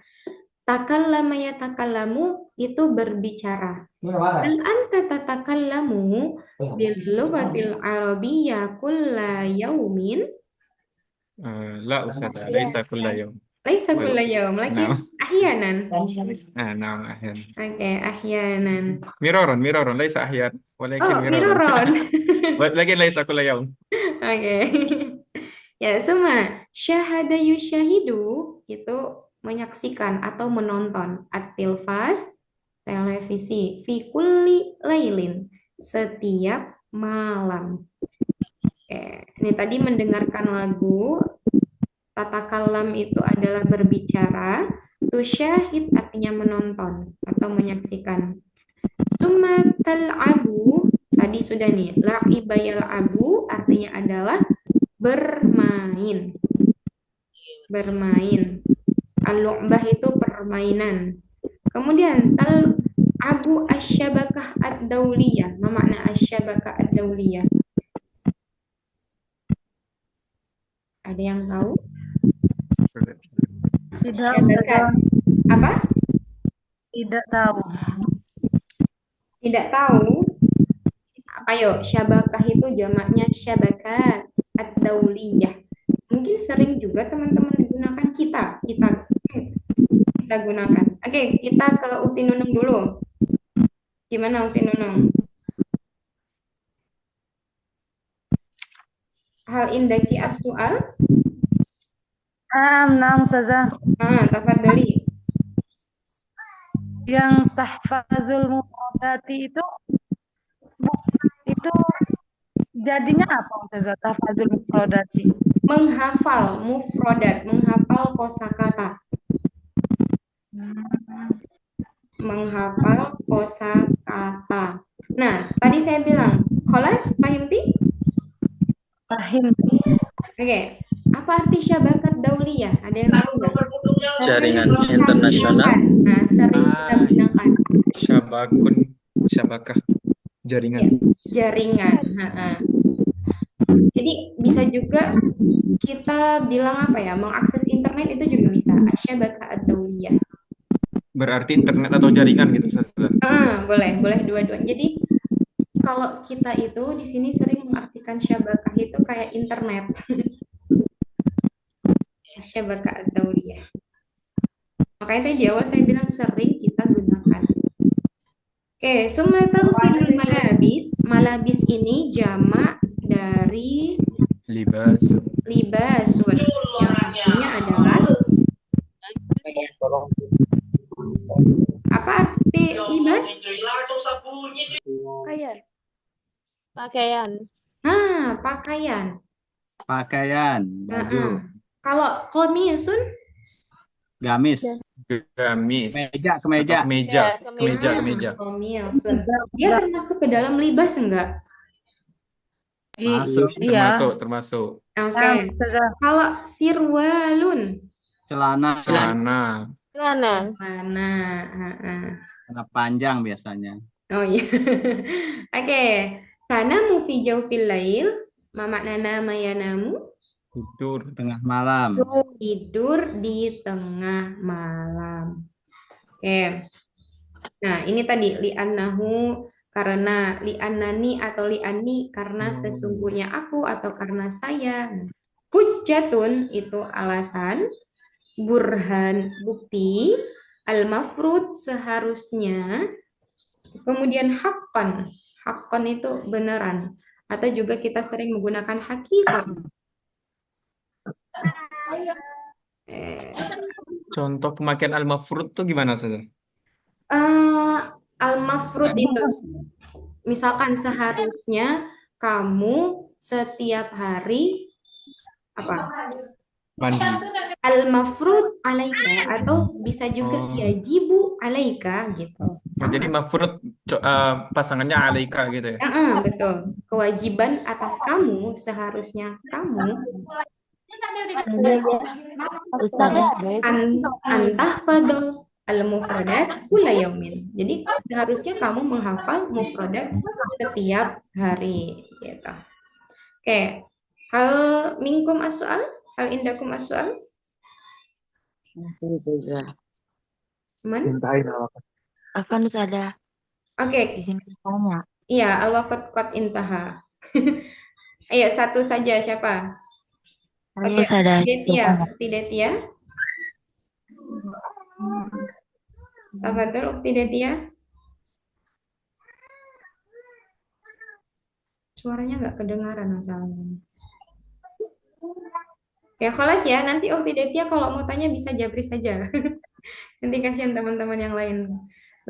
Takallama yatakallamu itu berbicara. Hal anta tatakallamu bil lughatil arabiyyah kulla yaumin? لا أستاذ ليس كل يوم. Laisa kulla yaum, lakin ahyanan. نعم أحيانا. Oke, ahyanan. مرارا ليس أحيانا ولكن Oh, مرارا. miroron. ولكن ليس كل يوم. Oke. Ya, suma syahada yusyahidu itu menyaksikan atau menonton at-tilfas televisi fi kulli lailin setiap malam. Oke, ini tadi mendengarkan lagu, tatakallam itu adalah berbicara, tusyahid artinya menonton atau menyaksikan. Summa tal'abu, tadi sudah nih, la'iba yal'abu artinya adalah bermain. Bermain. Al-lu'bah itu permainan. Kemudian tal'abu asyabakah ad-dauliyah. Apa makna asyabakah ad-dauliyah? Ada yang tahu? Tidak, Syabakah. Apa? tidak tahu. Tidak tahu? Apa yuk? Syabakah itu jamaknya syabakat ad-dauliyah. Mungkin sering juga teman-teman gunakan kita gunakan. Oke, kita ke Uti Nunung dulu. Gimana Uti Nunung? Hal indaki as-su'al? Naam Ustazah. Tafadhali. Yang tahfazul mufradati itu jadinya apa Ustazah? Tahfazul mufradati. Menghafal mufradat, menghafal kosakata. Menghafal kosakata. Nah, tadi saya bilang, kholas, fahimti? Fahim. Oke, apa arti syabakat dauliyah? Ada yang tahu nggak? Jaringan Sering kita internasional. gunakan. Nah, sering kita gunakan. Syabakah, jaringan. Ya, jaringan. Jadi bisa juga kita bilang apa ya? Mengakses internet itu juga bisa. Syabakah dauliyah. Berarti internet atau jaringan gitu, Ustazah. Boleh dua-duanya. Jadi kalau kita itu di sini sering mengartikan syabakah itu kayak internet. Syabakah dauliyah. Makanya tadi di awal saya bilang sering kita gunakan. Oke, summa tagsilul malabis. Malabis ini jamak dari Libasun. Yang artinya adalah apa arti libas? Pakaian. Pakaian. Pakaian, baju, Kalau komisun? gamis, Gamis. kemeja. Kemeja. Komisun. Dia termasuk ke dalam libas enggak? Termasuk. Oke. Kalau sirwalun? Celana Celana. panjang biasanya. Oh iya. Oke. Tanamu fi jawfil lail, ma maknana mayanamu? Tidur tengah malam. Tidur di tengah malam. Oke. Nah, ini tadi li'annahu karena, li'annani atau li'anni karena sesungguhnya aku atau karena saya. Hujjatun itu alasan, burhan bukti, al-mafrud seharusnya, kemudian haqqan. Haqqan itu beneran, atau juga kita sering menggunakan hakikat. Contoh pemakaian al-mafrud tuh gimana, Ustazah? Al-mafrud itu misalkan seharusnya kamu setiap hari apa? Mandi. Al-mafrud alaika atau bisa juga yajibu alaika gitu. Jadi mafrud pasangannya alaika gitu ya. Betul. Kewajiban atas kamu, seharusnya kamu antahfadul al-mufradat kulla yaumin. Jadi seharusnya kamu menghafal mufradat setiap hari gitu. Oke. Hal minkum as-soal? Hal indakum as-soal? Man? Afan Ustazah. Oke. Di sini tanya. Iya, al-waqt qad intaha. Ayo satu saja siapa? Oke, Uktidetia. Tafadhol Uktidetia. Suaranya nggak kedengaran asalnya. Ya, kholas ya. Nanti Uktidetia kalau mau tanya bisa jabri saja. Nanti kasihan teman-teman yang lain.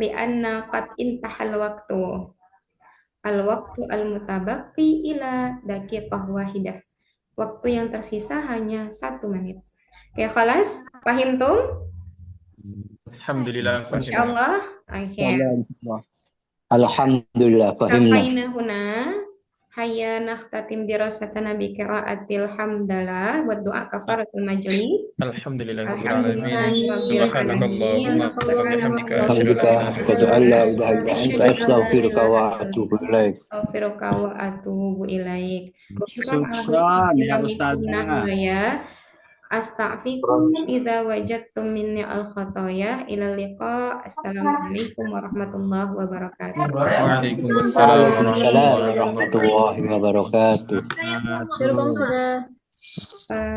Li'anna qad intahal waktu. Al-waktu al-mutabaqi ila daqiqah wahidah. Waktu yang tersisa hanya 1 menit. Oke, kholas? Pahim tuh? Alhamdulillah. Insyaallah. Oke. Alhamdulillah fahimna. Sampainya huna. Hayya nakhtatim dirasatana bi qiraatil hamdalah wa du'a kafaratul majlis. Alhamdulillahirabbil alamin. Subhanakallahumma wa bihamdika asyhadu an la ilaha illa anta astaghfiruka wa atubu ilaik. Astaghfiruka wa atubu ilaik. Syukran ya Ustazah. Astaghfirukum idza wajadtum minni al-khataya. Ila liqa. Assalamualaikum warahmatullahi wabarakatuh. Waalaikumsalam warahmatullahi wabarakatuh. Syukur,